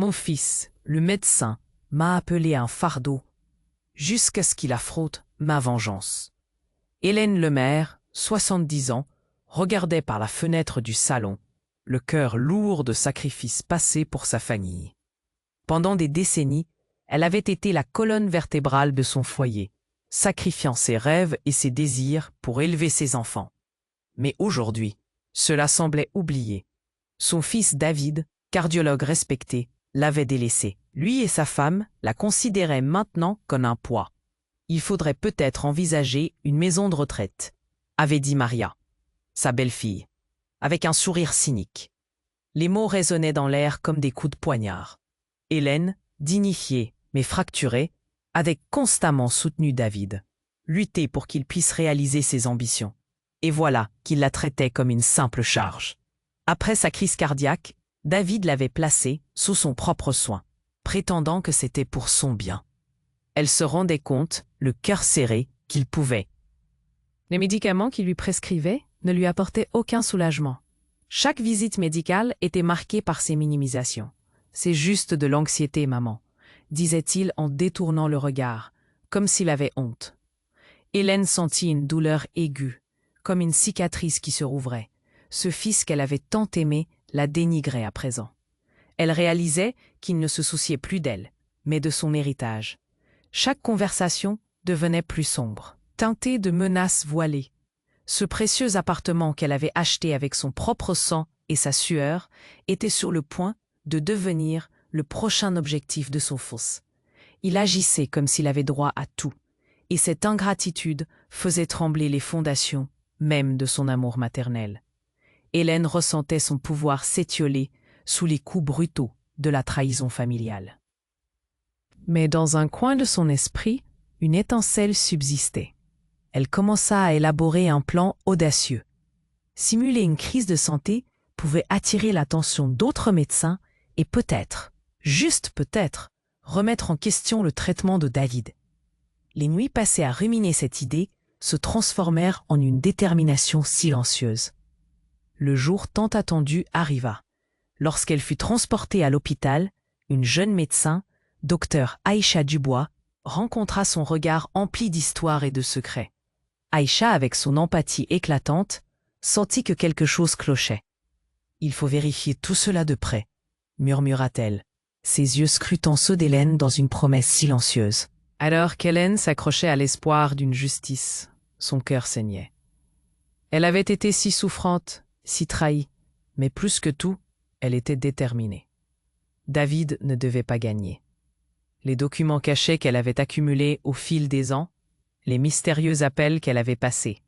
Mon fils, le médecin, m'a appelé un fardeau, jusqu'à ce qu'il affronte ma vengeance. Hélène Lemaire, 70 ans, regardait par la fenêtre du salon, le cœur lourd de sacrifices passés pour sa famille. Pendant des décennies, elle avait été la colonne vertébrale de son foyer, sacrifiant ses rêves et ses désirs pour élever ses enfants. Mais aujourd'hui, cela semblait oublié. Son fils David, cardiologue respecté, l'avait délaissé. Lui et sa femme la considéraient maintenant comme un poids. Il faudrait peut-être envisager une maison de retraite, avait dit Maria, sa belle-fille, avec un sourire cynique. Les mots résonnaient dans l'air comme des coups de poignard. Hélène, dignifiée mais fracturée, avait constamment soutenu David, lutté pour qu'il puisse réaliser ses ambitions. Et voilà qu'il la traitait comme une simple charge. Après sa crise cardiaque, David l'avait placée sous son propre soin, prétendant que c'était pour son bien. Elle se rendait compte, le cœur serré, qu'il pouvait. Les médicaments qu'il lui prescrivait ne lui apportaient aucun soulagement. Chaque visite médicale était marquée par ses minimisations. « C'est juste de l'anxiété, maman », disait-il en détournant le regard, comme s'il avait honte. Hélène sentit une douleur aiguë, comme une cicatrice qui se rouvrait. Ce fils qu'elle avait tant aimé la dénigrait à présent. Elle réalisait qu'il ne se souciait plus d'elle, mais de son héritage. Chaque conversation devenait plus sombre, teintée de menaces voilées. Ce précieux appartement qu'elle avait acheté avec son propre sang et sa sueur était sur le point de devenir le prochain objectif de son fils. Il agissait comme s'il avait droit à tout, et cette ingratitude faisait trembler les fondations même de son amour maternel. Hélène ressentait son pouvoir s'étioler sous les coups brutaux de la trahison familiale. Mais dans un coin de son esprit, une étincelle subsistait. Elle commença à élaborer un plan audacieux. Simuler une crise de santé pouvait attirer l'attention d'autres médecins et peut-être, juste peut-être, remettre en question le traitement de David. Les nuits passées à ruminer cette idée se transformèrent en une détermination silencieuse. Le jour tant attendu arriva. Lorsqu'elle fut transportée à l'hôpital, une jeune médecin, Dr Aïcha Dubois, rencontra son regard empli d'histoire et de secrets. Aïcha, avec son empathie éclatante, sentit que quelque chose clochait. « Il faut vérifier tout cela de près », murmura-t-elle, ses yeux scrutant ceux d'Hélène dans une promesse silencieuse. Alors qu'Hélène s'accrochait à l'espoir d'une justice, son cœur saignait. Elle avait été si souffrante, si trahie, mais plus que tout, elle était déterminée. David ne devait pas gagner. Les documents cachés qu'elle avait accumulés au fil des ans, les mystérieux appels qu'elle avait passés,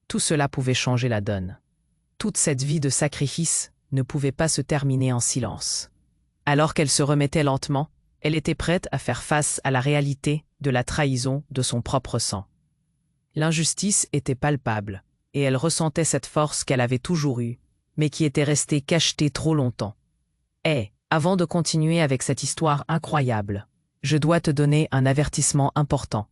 tout cela pouvait changer la donne. Toute cette vie de sacrifice ne pouvait pas se terminer en silence. Alors qu'elle se remettait lentement, elle était prête à faire face à la réalité de la trahison de son propre sang. L'injustice était palpable, et elle ressentait cette force qu'elle avait toujours eue, mais qui était restée cachetée trop longtemps. Et, avant de continuer avec cette histoire incroyable, je dois te donner un avertissement important.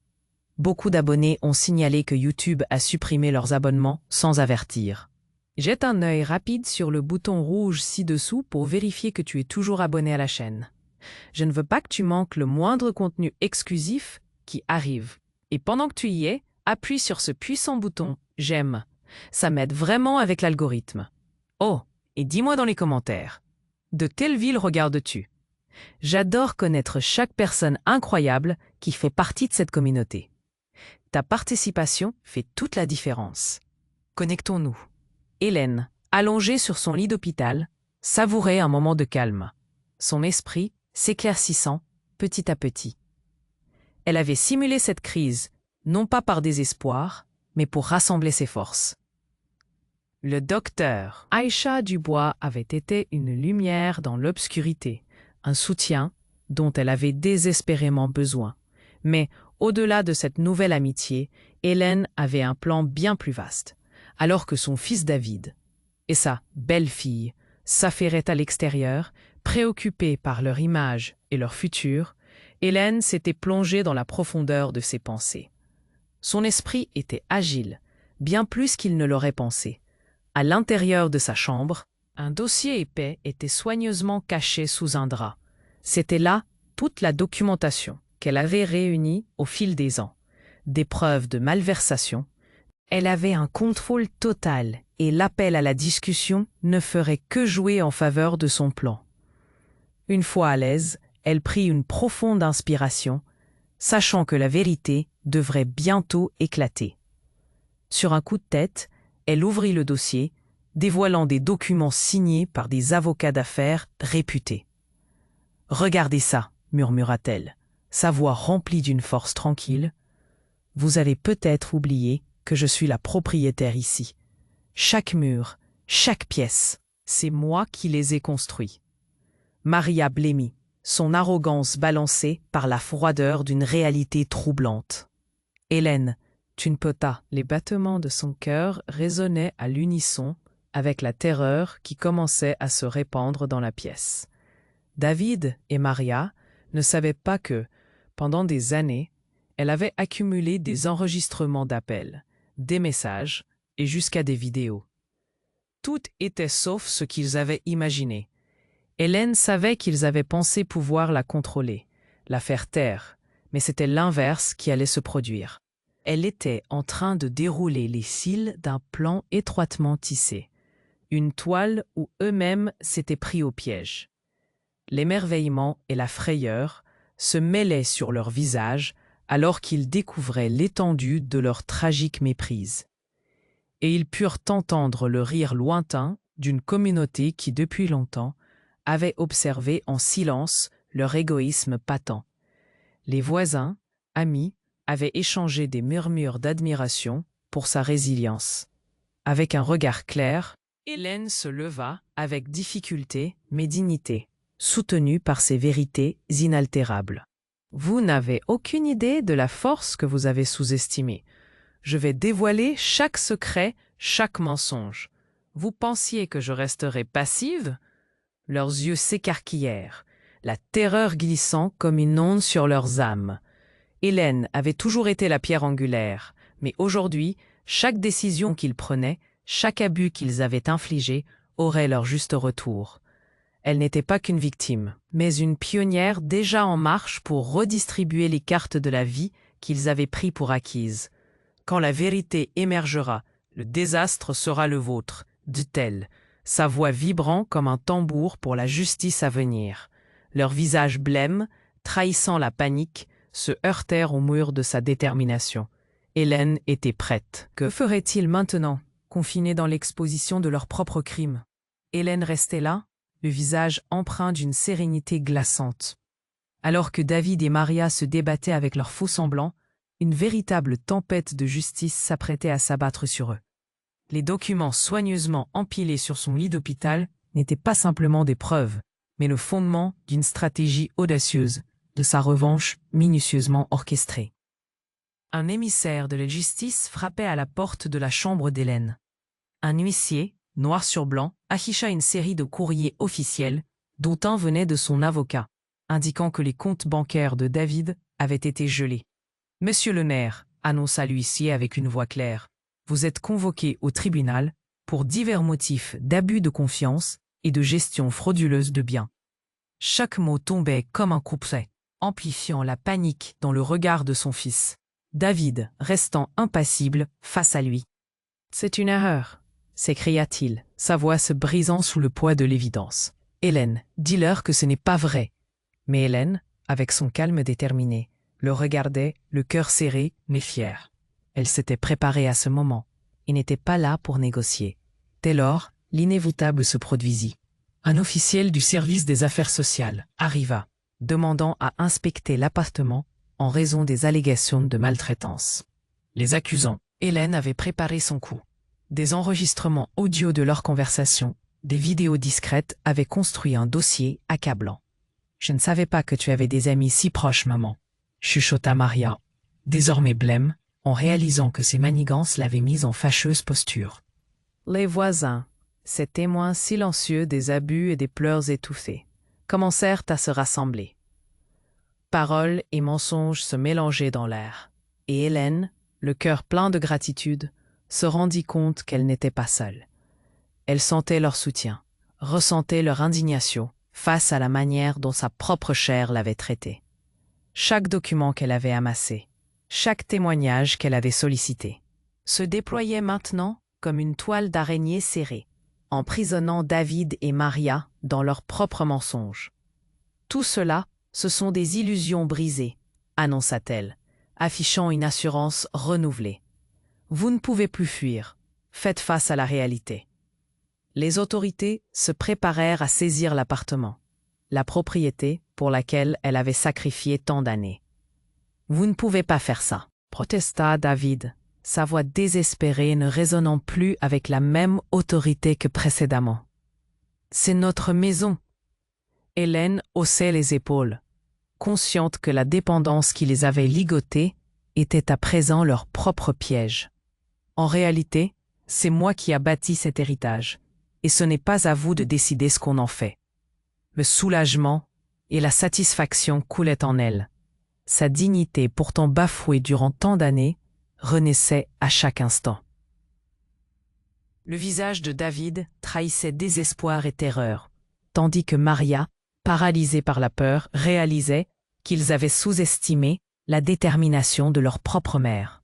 Beaucoup d'abonnés ont signalé que YouTube a supprimé leurs abonnements sans avertir. Jette un œil rapide sur le bouton rouge ci-dessous pour vérifier que tu es toujours abonné à la chaîne. Je ne veux pas que tu manques le moindre contenu exclusif qui arrive. Et pendant que tu y es, appuie sur ce puissant bouton « J'aime ». Ça m'aide vraiment avec l'algorithme. Oh, et dis-moi dans les commentaires, de quelle ville regardes-tu? J'adore connaître chaque personne incroyable qui fait partie de cette communauté. Ta participation fait toute la différence. Connectons-nous. Hélène, allongée sur son lit d'hôpital, savourait un moment de calme, son esprit s'éclaircissant petit à petit. Elle avait simulé cette crise, non pas par désespoir, mais pour rassembler ses forces. Le docteur Aïcha Dubois avait été une lumière dans l'obscurité, un soutien dont elle avait désespérément besoin. Mais au-delà de cette nouvelle amitié, Hélène avait un plan bien plus vaste. Alors que son fils David et sa belle-fille s'affairaient à l'extérieur, préoccupés par leur image et leur futur, Hélène s'était plongée dans la profondeur de ses pensées. Son esprit était agile, bien plus qu'il ne l'aurait pensé. À l'intérieur de sa chambre, un dossier épais était soigneusement caché sous un drap. C'était là toute la documentation qu'elle avait réunie au fil des ans, des preuves de malversation. Elle avait un contrôle total et l'appel à la discussion ne ferait que jouer en faveur de son plan. Une fois à l'aise, elle prit une profonde inspiration, sachant que la vérité devrait bientôt éclater. Sur un coup de tête, elle ouvrit le dossier, dévoilant des documents signés par des avocats d'affaires réputés. « Regardez ça », murmura-t-elle, sa voix remplie d'une force tranquille. « Vous avez peut-être oublié que je suis la propriétaire ici. Chaque mur, chaque pièce, c'est moi qui les ai construits. » Maria blêmit, son arrogance balancée par la froideur d'une réalité troublante. « Hélène, tu ne peux pas. » Les battements de son cœur résonnaient à l'unisson avec la terreur qui commençait à se répandre dans la pièce. David et Maria ne savaient pas que, pendant des années, elle avait accumulé des enregistrements d'appels, des messages et jusqu'à des vidéos. Tout était sauf ce qu'ils avaient imaginé. Hélène savait qu'ils avaient pensé pouvoir la contrôler, la faire taire, mais c'était l'inverse qui allait se produire. Elle était en train de dérouler les fils d'un plan étroitement tissé, une toile où eux-mêmes s'étaient pris au piège. L'émerveillement et la frayeur se mêlaient sur leurs visages alors qu'ils découvraient l'étendue de leur tragique méprise. Et ils purent entendre le rire lointain d'une communauté qui, depuis longtemps, avait observé en silence leur égoïsme patent. Les voisins, amis, avaient échangé des murmures d'admiration pour sa résilience. Avec un regard clair, Hélène se leva avec difficulté mais dignité, soutenue par ses vérités inaltérables. « Vous n'avez aucune idée de la force que vous avez sous-estimée. Je vais dévoiler chaque secret, chaque mensonge. Vous pensiez que je resterais passive ?» Leurs yeux s'écarquillèrent, la terreur glissant comme une onde sur leurs âmes. Hélène avait toujours été la pierre angulaire, mais aujourd'hui, chaque décision qu'ils prenaient, chaque abus qu'ils avaient infligé, aurait leur juste retour. Elle n'était pas qu'une victime, mais une pionnière déjà en marche pour redistribuer les cartes de la vie qu'ils avaient pris pour acquises. « Quand la vérité émergera, le désastre sera le vôtre, » dit-elle, sa voix vibrant comme un tambour pour la justice à venir. Leurs visages blêmes, trahissant la panique, se heurtèrent au mur de sa détermination. Hélène était prête. Que ferait-il maintenant, confinés dans l'exposition de leurs propres crimes? Hélène restait là, le visage empreint d'une sérénité glaçante. Alors que David et Maria se débattaient avec leurs faux semblants, une véritable tempête de justice s'apprêtait à s'abattre sur eux. Les documents soigneusement empilés sur son lit d'hôpital n'étaient pas simplement des preuves, mais le fondement d'une stratégie audacieuse, de sa revanche minutieusement orchestrée. Un émissaire de la justice frappait à la porte de la chambre d'Hélène. Un huissier, noir sur blanc, afficha une série de courriers officiels, dont un venait de son avocat, indiquant que les comptes bancaires de David avaient été gelés. « Monsieur le maire, » annonça l'huissier avec une voix claire, « vous êtes convoqué au tribunal pour divers motifs d'abus de confiance et de gestion frauduleuse de biens. » Chaque mot tombait comme un couperet, amplifiant la panique dans le regard de son fils, David restant impassible face à lui. « C'est une erreur », s'écria-t-il, sa voix se brisant sous le poids de l'évidence. « Hélène, dis-leur que ce n'est pas vrai. » Mais Hélène, avec son calme déterminé, le regardait, le cœur serré, mais fier. Elle s'était préparée à ce moment, et n'était pas là pour négocier. Dès lors, l'inévitable se produisit. Un officiel du service des affaires sociales arriva, demandant à inspecter l'appartement en raison des allégations de maltraitance. Les accusants, Hélène avait préparé son coup. Des enregistrements audio de leur conversation, des vidéos discrètes avaient construit un dossier accablant. « Je ne savais pas que tu avais des amis si proches, maman », chuchota Maria, désormais blême, en réalisant que ses manigances l'avaient mise en fâcheuse posture. Les voisins, ces témoins silencieux des abus et des pleurs étouffés, commencèrent à se rassembler. Paroles et mensonges se mélangeaient dans l'air, et Hélène, le cœur plein de gratitude, se rendit compte qu'elle n'était pas seule. Elle sentait leur soutien, ressentait leur indignation face à la manière dont sa propre chair l'avait traité. Chaque document qu'elle avait amassé, chaque témoignage qu'elle avait sollicité, se déployait maintenant comme une toile d'araignée serrée, emprisonnant David et Maria dans leurs propres mensonges. Tout cela, ce sont des illusions brisées, annonça-t-elle, affichant une assurance renouvelée. Vous ne pouvez plus fuir, faites face à la réalité. Les autorités se préparèrent à saisir l'appartement, la propriété pour laquelle elle avait sacrifié tant d'années. Vous ne pouvez pas faire ça, protesta David, sa voix désespérée ne résonnant plus avec la même autorité que précédemment. C'est notre maison. Hélène haussait les épaules, consciente que la dépendance qui les avait ligotés était à présent leur propre piège. En réalité, c'est moi qui a bâti cet héritage, et ce n'est pas à vous de décider ce qu'on en fait. Le soulagement et la satisfaction coulaient en elle. Sa dignité, pourtant bafouée durant tant d'années, renaissait à chaque instant. Le visage de David trahissait désespoir et terreur, tandis que Maria, paralysée par la peur, réalisait qu'ils avaient sous-estimé la détermination de leur propre mère.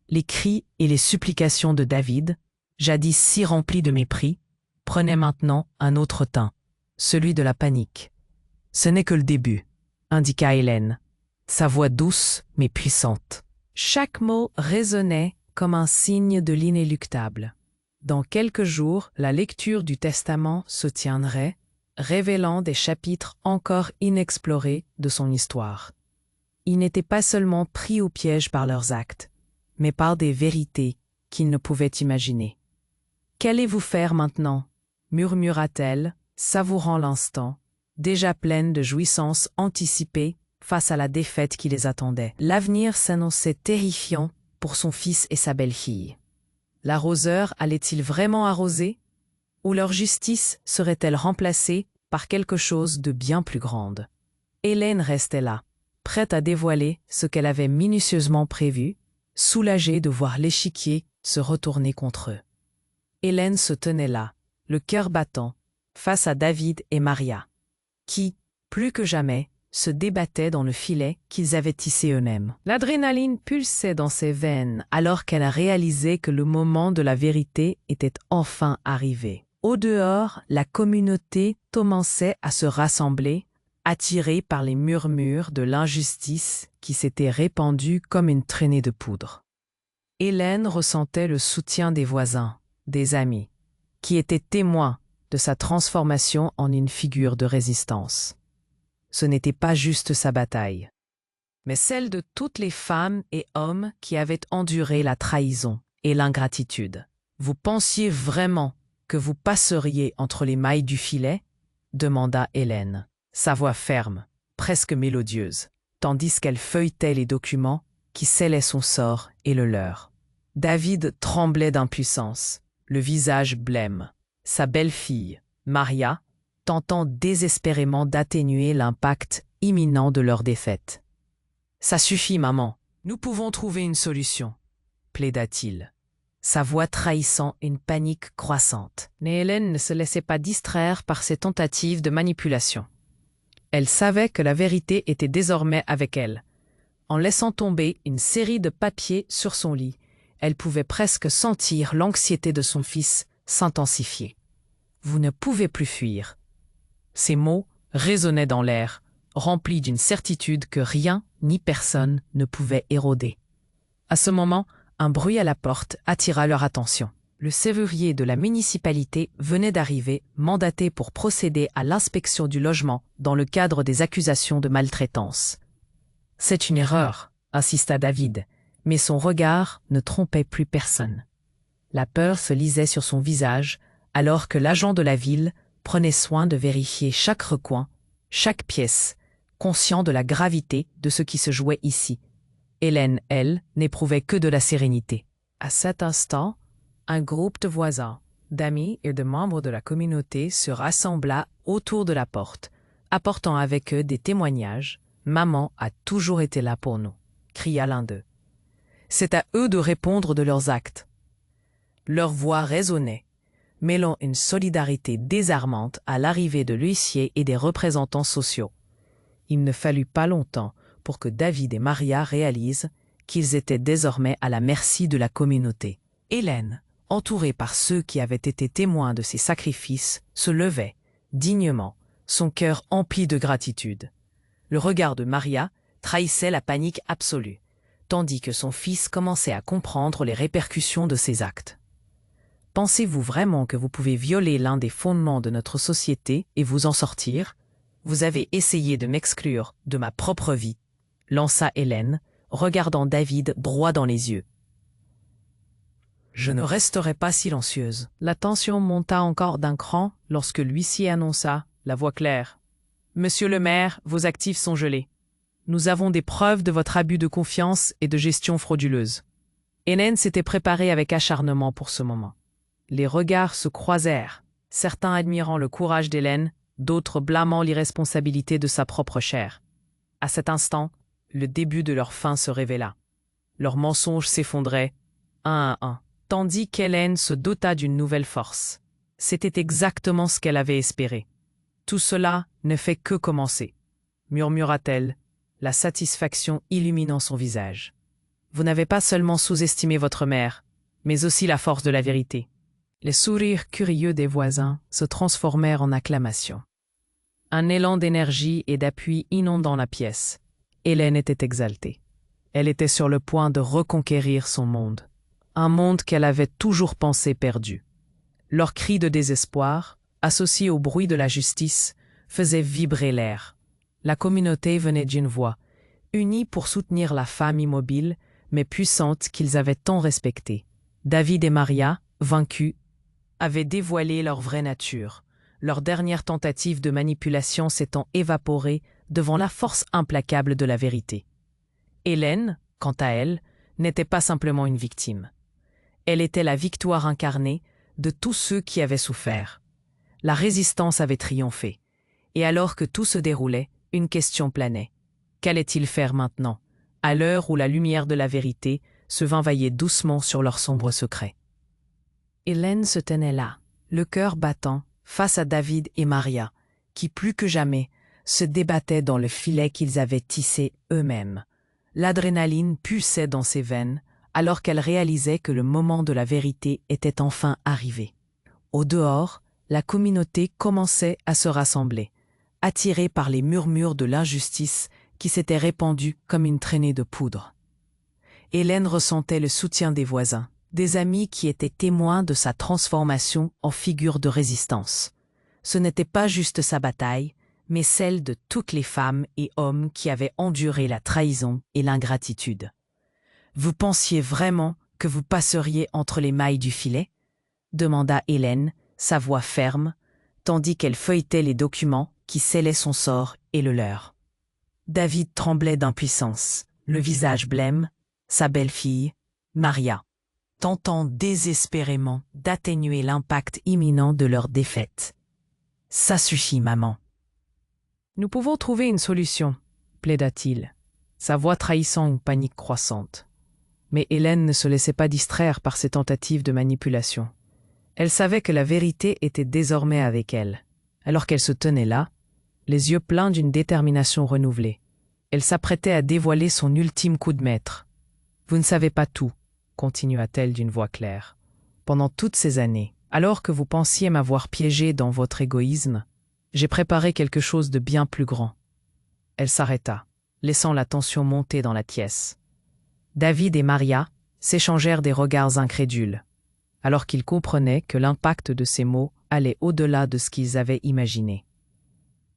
Les cris et les supplications de David, jadis si remplis de mépris, prenaient maintenant un autre teint, celui de la panique. « Ce n'est que le début », indiqua Hélène, sa voix douce mais puissante. Chaque mot résonnait comme un signe de l'inéluctable. Dans quelques jours, la lecture du Testament se tiendrait, révélant des chapitres encore inexplorés de son histoire. Ils n'étaient pas seulement pris au piège par leurs actes, mais par des vérités qu'ils ne pouvaient imaginer. « Qu'allez-vous faire maintenant » murmura-t-elle, savourant l'instant, déjà pleine de jouissances anticipées face à la défaite qui les attendait. L'avenir s'annonçait terrifiant pour son fils et sa belle-fille. L'arroseur allait-il vraiment arroser? Ou leur justice serait-elle remplacée par quelque chose de bien plus grande? Hélène restait là, prête à dévoiler ce qu'elle avait minutieusement prévu, soulagée de voir l'échiquier se retourner contre eux. Hélène se tenait là, le cœur battant, face à David et Maria, qui, plus que jamais, se débattaient dans le filet qu'ils avaient tissé eux-mêmes. L'adrénaline pulsait dans ses veines alors qu'elle a réalisé que le moment de la vérité était enfin arrivé. Au dehors, la communauté commençait à se rassembler, attirée par les murmures de l'injustice qui s'était répandue comme une traînée de poudre. Hélène ressentait le soutien des voisins, des amis, qui étaient témoins de sa transformation en une figure de résistance. Ce n'était pas juste sa bataille, mais celle de toutes les femmes et hommes qui avaient enduré la trahison et l'ingratitude. Vous pensiez vraiment que vous passeriez entre les mailles du filet? Demanda Hélène, sa voix ferme, presque mélodieuse, tandis qu'elle feuilletait les documents qui scellaient son sort et le leur. David tremblait d'impuissance, le visage blême. Sa belle-fille, Maria, tentant désespérément d'atténuer l'impact imminent de leur défaite. « Ça suffit, maman, nous pouvons trouver une solution », plaida-t-il, sa voix trahissant une panique croissante. Mais Hélène ne se laissait pas distraire par ces tentatives de manipulation. Elle savait que la vérité était désormais avec elle. En laissant tomber une série de papiers sur son lit, elle pouvait presque sentir l'anxiété de son fils s'intensifier. « Vous ne pouvez plus fuir ». Ces mots résonnaient dans l'air, remplis d'une certitude que rien ni personne ne pouvait éroder. À ce moment, un bruit à la porte attira leur attention. Le serrurier de la municipalité venait d'arriver, mandaté pour procéder à l'inspection du logement dans le cadre des accusations de maltraitance. « C'est une erreur », insista David, mais son regard ne trompait plus personne. La peur se lisait sur son visage, alors que l'agent de la ville prenait soin de vérifier chaque recoin, chaque pièce, conscient de la gravité de ce qui se jouait ici. Hélène, elle, n'éprouvait que de la sérénité. À cet instant, un groupe de voisins, d'amis et de membres de la communauté se rassembla autour de la porte, apportant avec eux des témoignages. « Maman a toujours été là pour nous », cria l'un d'eux. « C'est à eux de répondre de leurs actes. » Leur voix résonnait, mêlant une solidarité désarmante à l'arrivée de l'huissier et des représentants sociaux. Il ne fallut pas longtemps pour que David et Maria réalisent qu'ils étaient désormais à la merci de la communauté. Hélène, entourée par ceux qui avaient été témoins de ses sacrifices, se levait, dignement, son cœur empli de gratitude. Le regard de Maria trahissait la panique absolue, tandis que son fils commençait à comprendre les répercussions de ses actes. « Pensez-vous vraiment que vous pouvez violer l'un des fondements de notre société et vous en sortir ? Vous avez essayé de m'exclure de ma propre vie, » lança Hélène, regardant David droit dans les yeux. Je ne resterai pas silencieuse. La tension monta encore d'un cran lorsque l'huissier annonça, la voix claire. « Monsieur le maire, vos actifs sont gelés. Nous avons des preuves de votre abus de confiance et de gestion frauduleuse. » Hélène s'était préparée avec acharnement pour ce moment. Les regards se croisèrent, certains admirant le courage d'Hélène, d'autres blâmant l'irresponsabilité de sa propre chair. À cet instant, le début de leur fin se révéla. Leurs mensonges s'effondraient, un à un, tandis qu'Hélène se dota d'une nouvelle force. C'était exactement ce qu'elle avait espéré. « Tout cela ne fait que commencer », murmura-t-elle, la satisfaction illuminant son visage. « Vous n'avez pas seulement sous-estimé votre mère, mais aussi la force de la vérité. » Les sourires curieux des voisins se transformèrent en acclamations. Un élan d'énergie et d'appui inondant la pièce. Hélène était exaltée. Elle était sur le point de reconquérir son monde. Un monde qu'elle avait toujours pensé perdu. Leurs cris de désespoir, associés au bruit de la justice, faisaient vibrer l'air. La communauté venait d'une voix, unie pour soutenir la femme immobile, mais puissante qu'ils avaient tant respectée. David et Maria, vaincus, avaient dévoilé leur vraie nature, leur dernière tentative de manipulation s'étant évaporée devant la force implacable de la vérité. Hélène, quant à elle, n'était pas simplement une victime. Elle était la victoire incarnée de tous ceux qui avaient souffert. La résistance avait triomphé, et alors que tout se déroulait, une question planait. Qu'allait-il faire maintenant, à l'heure où la lumière de la vérité se vinvaillait doucement sur leurs sombres secrets? Hélène se tenait là, le cœur battant, face à David et Maria, qui plus que jamais se débattaient dans le filet qu'ils avaient tissé eux-mêmes. L'adrénaline pulsait dans ses veines, alors qu'elle réalisait que le moment de la vérité était enfin arrivé. Au dehors, la communauté commençait à se rassembler, attirée par les murmures de l'injustice qui s'étaient répandus comme une traînée de poudre. Hélène ressentait le soutien des voisins, des amis qui étaient témoins de sa transformation en figure de résistance. Ce n'était pas juste sa bataille, mais celle de toutes les femmes et hommes qui avaient enduré la trahison et l'ingratitude. « Vous pensiez vraiment que vous passeriez entre les mailles du filet ?» demanda Hélène, sa voix ferme, tandis qu'elle feuilletait les documents qui scellaient son sort et le leur. David tremblait d'impuissance, le visage blême, sa belle-fille, Maria, tentant désespérément d'atténuer l'impact imminent de leur défaite. « Ça suffit, maman. »« Nous pouvons trouver une solution, » plaida-t-il, sa voix trahissant une panique croissante. Mais Hélène ne se laissait pas distraire par ces tentatives de manipulation. Elle savait que la vérité était désormais avec elle. Alors qu'elle se tenait là, les yeux pleins d'une détermination renouvelée, elle s'apprêtait à dévoiler son ultime coup de maître. « Vous ne savez pas tout, » continua-t-elle d'une voix claire. « Pendant toutes ces années, alors que vous pensiez m'avoir piégé dans votre égoïsme, j'ai préparé quelque chose de bien plus grand. » Elle s'arrêta, laissant la tension monter dans la pièce. David et Maria s'échangèrent des regards incrédules, alors qu'ils comprenaient que l'impact de ces mots allait au-delà de ce qu'ils avaient imaginé.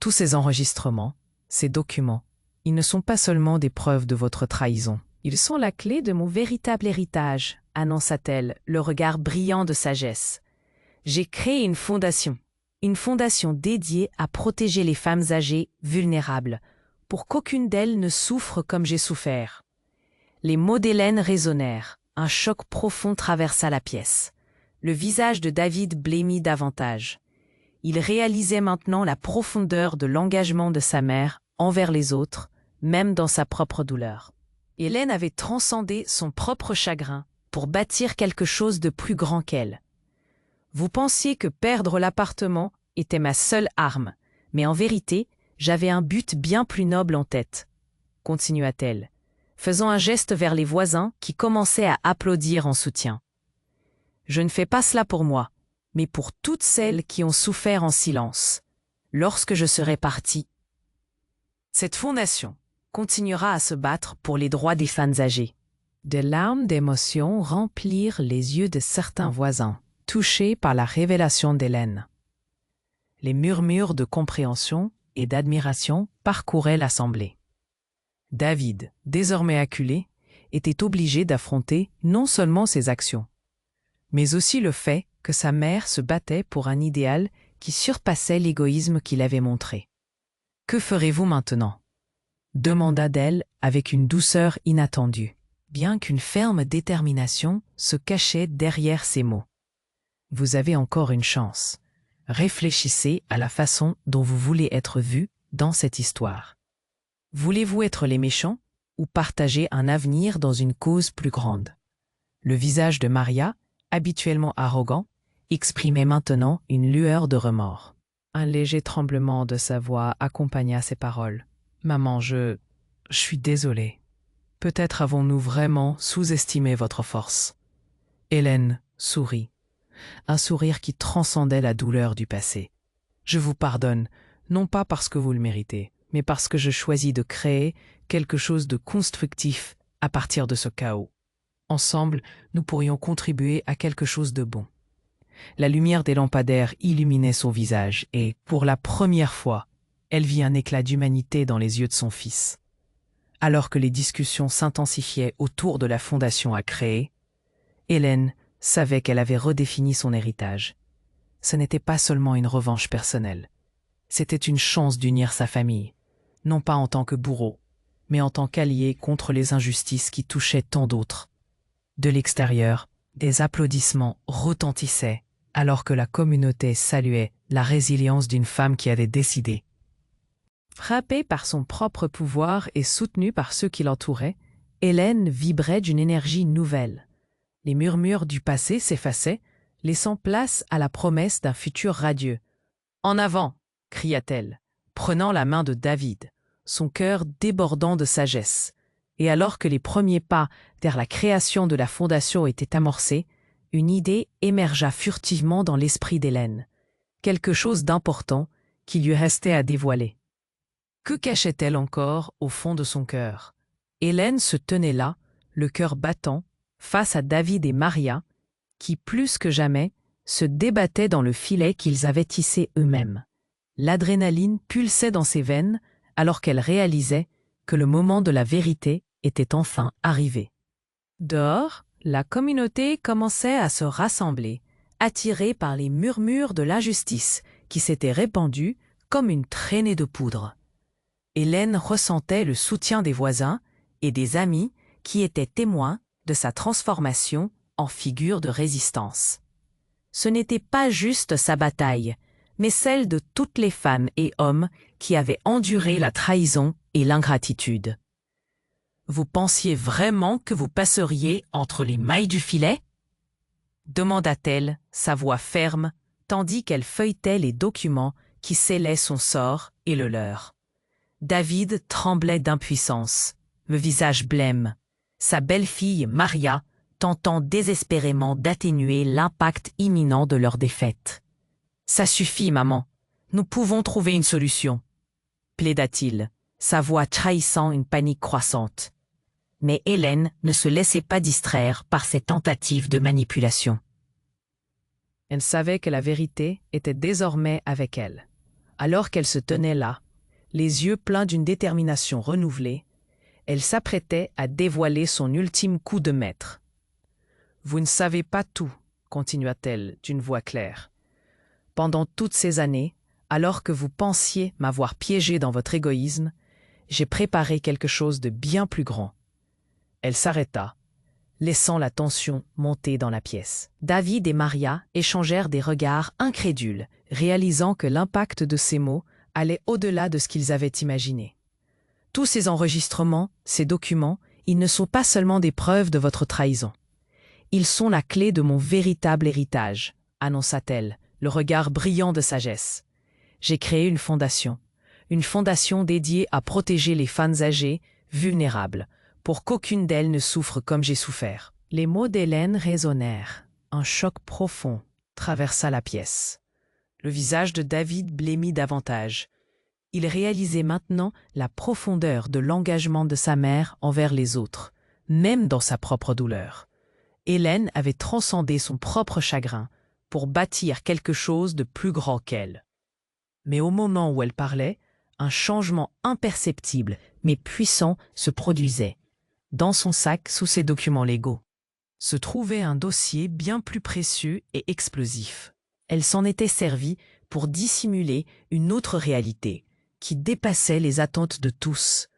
Tous ces enregistrements, ces documents, ils ne sont pas seulement des preuves de votre trahison. Ils sont la clé de mon véritable héritage, annonça-t-elle, le regard brillant de sagesse. J'ai créé une fondation dédiée à protéger les femmes âgées vulnérables, pour qu'aucune d'elles ne souffre comme j'ai souffert. Les mots d'Hélène résonnèrent, un choc profond traversa la pièce. Le visage de David blêmit davantage. Il réalisait maintenant la profondeur de l'engagement de sa mère envers les autres, même dans sa propre douleur. Hélène avait transcendé son propre chagrin pour bâtir quelque chose de plus grand qu'elle. Vous pensiez que perdre l'appartement était ma seule arme, mais en vérité, j'avais un but bien plus noble en tête, continua-t-elle, faisant un geste vers les voisins qui commençaient à applaudir en soutien. Je ne fais pas cela pour moi, mais pour toutes celles qui ont souffert en silence, lorsque je serai partie. Cette fondation continuera à se battre pour les droits des femmes âgées. Des larmes d'émotion remplirent les yeux de certains voisins, touchés par la révélation d'Hélène. Les murmures de compréhension et d'admiration parcouraient l'assemblée. David, désormais acculé, était obligé d'affronter non seulement ses actions, mais aussi le fait que sa mère se battait pour un idéal qui surpassait l'égoïsme qu'il avait montré. « Que ferez-vous maintenant » demanda d'elle avec une douceur inattendue, bien qu'une ferme détermination se cachait derrière ces mots. « Vous avez encore une chance. Réfléchissez à la façon dont vous voulez être vu dans cette histoire. Voulez-vous être les méchants ou partager un avenir dans une cause plus grande ?» Le visage de Maria, habituellement arrogant, exprimait maintenant une lueur de remords. Un léger tremblement de sa voix accompagna ces paroles. « Maman, je suis désolée. Peut-être avons-nous vraiment sous-estimé votre force. » Hélène sourit, un sourire qui transcendait la douleur du passé. « Je vous pardonne, non pas parce que vous le méritez, mais parce que je choisis de créer quelque chose de constructif à partir de ce chaos. Ensemble, nous pourrions contribuer à quelque chose de bon. » La lumière des lampadaires illuminait son visage et, pour la première fois, elle vit un éclat d'humanité dans les yeux de son fils. Alors que les discussions s'intensifiaient autour de la fondation à créer, Hélène savait qu'elle avait redéfini son héritage. Ce n'était pas seulement une revanche personnelle. C'était une chance d'unir sa famille, non pas en tant que bourreau, mais en tant qu'allié contre les injustices qui touchaient tant d'autres. De l'extérieur, des applaudissements retentissaient alors que la communauté saluait la résilience d'une femme qui avait décidé. Frappée par son propre pouvoir et soutenue par ceux qui l'entouraient, Hélène vibrait d'une énergie nouvelle. Les murmures du passé s'effaçaient, laissant place à la promesse d'un futur radieux. « En avant !» cria-t-elle, prenant la main de David, son cœur débordant de sagesse. Et alors que les premiers pas vers la création de la fondation étaient amorcés, une idée émergea furtivement dans l'esprit d'Hélène, quelque chose d'important qui lui restait à dévoiler. Que cachait-elle encore au fond de son cœur? Hélène se tenait là, le cœur battant, face à David et Maria, qui, plus que jamais, se débattaient dans le filet qu'ils avaient tissé eux-mêmes. L'adrénaline pulsait dans ses veines alors qu'elle réalisait que le moment de la vérité était enfin arrivé. Dehors, la communauté commençait à se rassembler, attirée par les murmures de l'injustice qui s'étaient répandus comme une traînée de poudre. Hélène ressentait le soutien des voisins et des amis qui étaient témoins de sa transformation en figure de résistance. Ce n'était pas juste sa bataille, mais celle de toutes les femmes et hommes qui avaient enduré la trahison et l'ingratitude. « Vous pensiez vraiment que vous passeriez entre les mailles du filet ?» demanda-t-elle, sa voix ferme, tandis qu'elle feuilletait les documents qui scellaient son sort et le leur. David tremblait d'impuissance, le visage blême, sa belle-fille Maria tentant désespérément d'atténuer l'impact imminent de leur défaite. « Ça suffit, maman, nous pouvons trouver une solution », plaida-t-il, sa voix trahissant une panique croissante. Mais Hélène ne se laissait pas distraire par ces tentatives de manipulation. Elle savait que la vérité était désormais avec elle. Alors qu'elle se tenait là, les yeux pleins d'une détermination renouvelée, elle s'apprêtait à dévoiler son ultime coup de maître. « Vous ne savez pas tout, » continua-t-elle d'une voix claire. « Pendant toutes ces années, alors que vous pensiez m'avoir piégé dans votre égoïsme, j'ai préparé quelque chose de bien plus grand. » Elle s'arrêta, laissant la tension monter dans la pièce. David et Maria échangèrent des regards incrédules, réalisant que l'impact de ces mots allait au-delà de ce qu'ils avaient imaginé. « Tous ces enregistrements, ces documents, ils ne sont pas seulement des preuves de votre trahison. Ils sont la clé de mon véritable héritage, » annonça-t-elle, le regard brillant de sagesse. J'ai créé une fondation dédiée à protéger les femmes âgées, vulnérables, pour qu'aucune d'elles ne souffre comme j'ai souffert. Les mots d'Hélène résonnèrent. Un choc profond traversa la pièce. Le visage de David blêmit davantage. Il réalisait maintenant la profondeur de l'engagement de sa mère envers les autres, même dans sa propre douleur. Hélène avait transcendé son propre chagrin pour bâtir quelque chose de plus grand qu'elle. Mais au moment où elle parlait, un changement imperceptible mais puissant se produisait. Dans son sac, sous ses documents légaux, se trouvait un dossier bien plus précieux et explosif. Elle s'en était servie pour dissimuler une autre réalité qui dépassait les attentes de tous.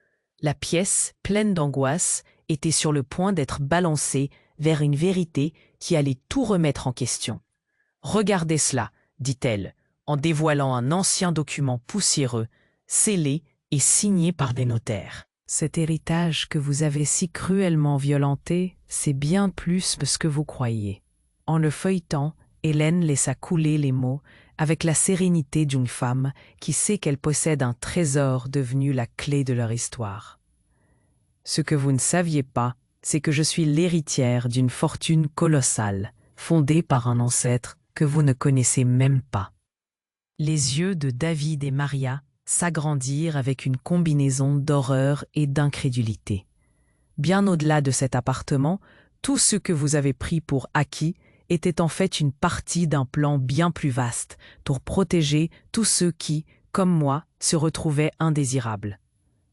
La pièce, pleine d'angoisse, était sur le point d'être balancée vers une vérité qui allait tout remettre en question. « Regardez cela », dit-elle, en dévoilant un ancien document poussiéreux, scellé et signé par des notaires. Cet héritage que vous avez si cruellement violenté, c'est bien plus que ce que vous croyez. En le feuilletant, Hélène laissa couler les mots avec la sérénité d'une femme qui sait qu'elle possède un trésor devenu la clé de leur histoire. Ce que vous ne saviez pas, c'est que je suis l'héritière d'une fortune colossale, fondée par un ancêtre que vous ne connaissez même pas. Les yeux de David et Maria s'agrandirent avec une combinaison d'horreur et d'incrédulité. Bien au-delà de cet appartement, tout ce que vous avez pris pour acquis était en fait une partie d'un plan bien plus vaste pour protéger tous ceux qui, comme moi, se retrouvaient indésirables.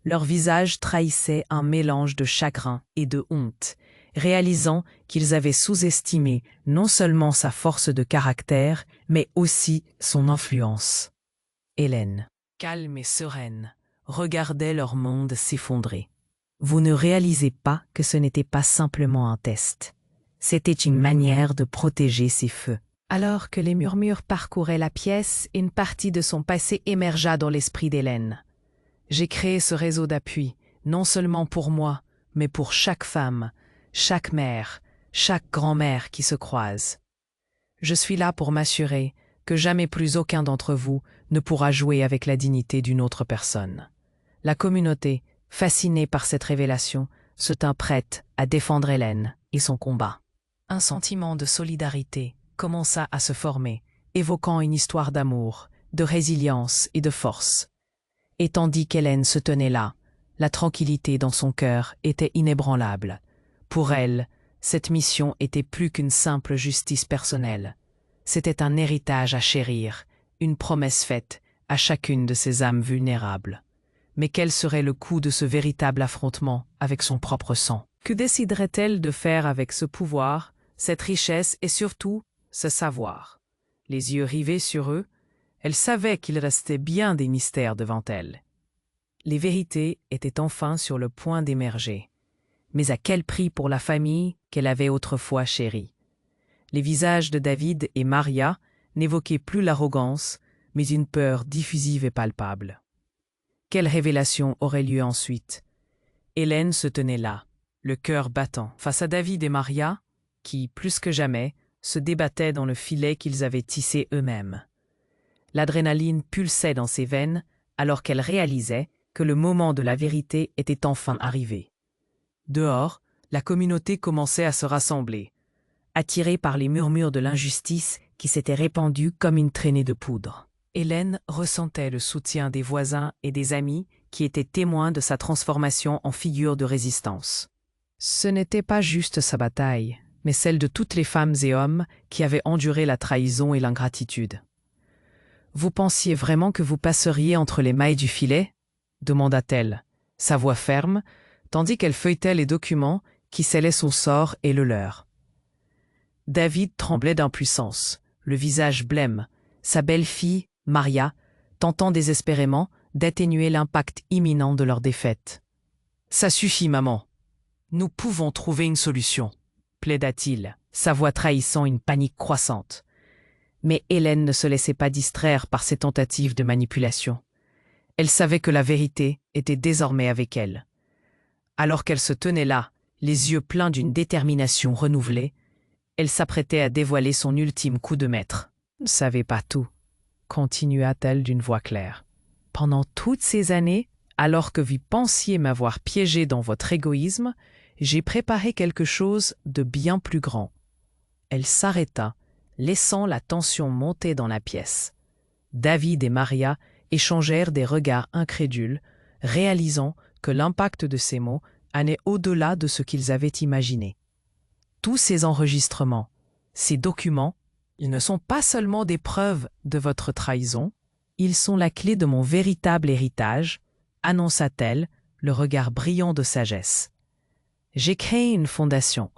Leur visage trahissait un mélange de chagrin et de honte, réalisant qu'ils avaient sous-estimé non seulement sa force de caractère, mais aussi son influence. Hélène, calme et sereine, regardait leur monde s'effondrer. Vous ne réalisez pas que ce n'était pas simplement un test. C'était une manière de protéger ses feux. Alors que les murmures parcouraient la pièce, une partie de son passé émergea dans l'esprit d'Hélène. J'ai créé ce réseau d'appui, non seulement pour moi, mais pour chaque femme, chaque mère, chaque grand-mère qui se croise. Je suis là pour m'assurer que jamais plus aucun d'entre vous ne pourra jouer avec la dignité d'une autre personne. La communauté, fascinée par cette révélation, se tint prête à défendre Hélène et son combat. Un sentiment de solidarité commença à se former, évoquant une histoire d'amour, de résilience et de force. Et tandis qu'Hélène se tenait là, la tranquillité dans son cœur était inébranlable. Pour elle, cette mission était plus qu'une simple justice personnelle. C'était un héritage à chérir, une promesse faite à chacune de ces âmes vulnérables. Mais quel serait le coût de ce véritable affrontement avec son propre sang? Que déciderait-elle de faire avec ce pouvoir, cette richesse et surtout ce savoir? Les yeux rivés sur eux, elle savait qu'il restait bien des mystères devant elle. Les vérités étaient enfin sur le point d'émerger. Mais à quel prix pour la famille qu'elle avait autrefois chérie? Les visages de David et Maria n'évoquaient plus l'arrogance, mais une peur diffusive et palpable. Quelle révélation aurait lieu ensuite? Hélène se tenait là, le cœur battant, face à David et Maria, qui, plus que jamais, se débattaient dans le filet qu'ils avaient tissé eux-mêmes. L'adrénaline pulsait dans ses veines alors qu'elle réalisait que le moment de la vérité était enfin arrivé. Dehors, la communauté commençait à se rassembler, attirée par les murmures de l'injustice qui s'étaient répandus comme une traînée de poudre. Hélène ressentait le soutien des voisins et des amis qui étaient témoins de sa transformation en figure de résistance. Ce n'était pas juste sa bataille, mais celle de toutes les femmes et hommes qui avaient enduré la trahison et l'ingratitude. « Vous pensiez vraiment que vous passeriez entre les mailles du filet ?» demanda-t-elle, sa voix ferme, tandis qu'elle feuilletait les documents qui scellaient son sort et le leur. David tremblait d'impuissance, le visage blême, sa belle-fille, Maria, tentant désespérément d'atténuer l'impact imminent de leur défaite. « Ça suffit, maman. Nous pouvons trouver une solution, » plaida-t-il, sa voix trahissant une panique croissante. Mais Hélène ne se laissait pas distraire par ces tentatives de manipulation. Elle savait que la vérité était désormais avec elle. Alors qu'elle se tenait là, les yeux pleins d'une détermination renouvelée, Elle s'apprêtait à dévoiler son ultime coup de maître. « Vous ne savez pas tout », continua-t-elle d'une voix claire. « Pendant toutes ces années, alors que vous pensiez m'avoir piégé dans votre égoïsme, j'ai préparé quelque chose de bien plus grand. » Elle s'arrêta, laissant la tension monter dans la pièce. David et Maria échangèrent des regards incrédules, réalisant que l'impact de ces mots allait au-delà de ce qu'ils avaient imaginé. Tous ces enregistrements, ces documents, ils ne sont pas seulement des preuves de votre trahison, ils sont la clé de mon véritable héritage, annonça-t-elle, le regard brillant de sagesse. J'ai créé une fondation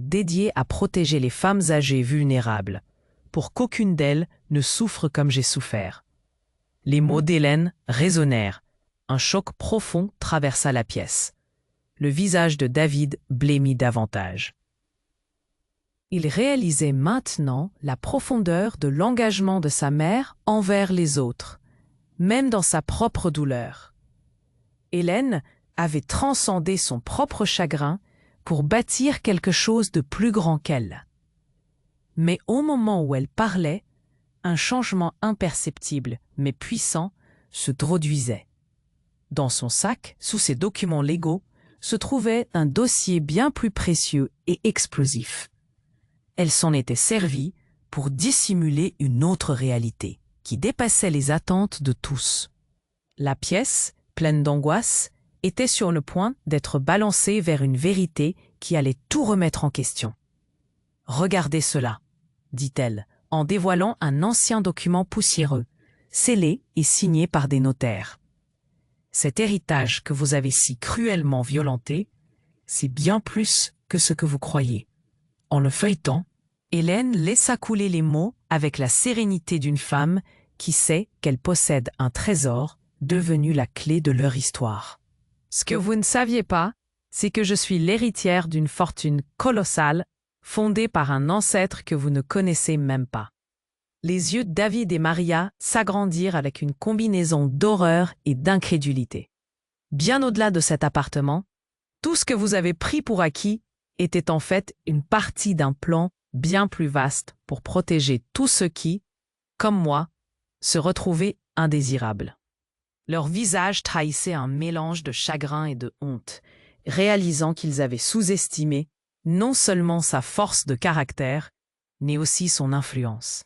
dédiée à protéger les femmes âgées vulnérables, pour qu'aucune d'elles ne souffre comme j'ai souffert. Les mots d'Hélène résonnèrent. Un choc profond traversa la pièce. Le visage de David blêmit davantage. Il réalisait maintenant la profondeur de l'engagement de sa mère envers les autres, même dans sa propre douleur. Hélène avait transcendé son propre chagrin pour bâtir quelque chose de plus grand qu'elle. Mais au moment où elle parlait, un changement imperceptible mais puissant se produisait. Dans son sac, sous ses documents légaux, se trouvait un dossier bien plus précieux et explosif. Elle s'en était servie pour dissimuler une autre réalité qui dépassait les attentes de tous. La pièce, pleine d'angoisse, était sur le point d'être balancée vers une vérité qui allait tout remettre en question. « Regardez cela », dit-elle, en dévoilant un ancien document poussiéreux, scellé et signé par des notaires. « Cet héritage que vous avez si cruellement violenté, c'est bien plus que ce que vous croyez. » En le feuilletant, Hélène laissa couler les mots avec la sérénité d'une femme qui sait qu'elle possède un trésor devenu la clé de leur histoire. « Ce que vous ne saviez pas, c'est que je suis l'héritière d'une fortune colossale fondée par un ancêtre que vous ne connaissez même pas. » Les yeux de David et Maria s'agrandirent avec une combinaison d'horreur et d'incrédulité. Bien au-delà de cet appartement, tout ce que vous avez pris pour acquis était en fait une partie d'un plan bien plus vaste pour protéger tous ceux qui, comme moi, se retrouvaient indésirables. Leur visage trahissait un mélange de chagrin et de honte, réalisant qu'ils avaient sous-estimé non seulement sa force de caractère, mais aussi son influence.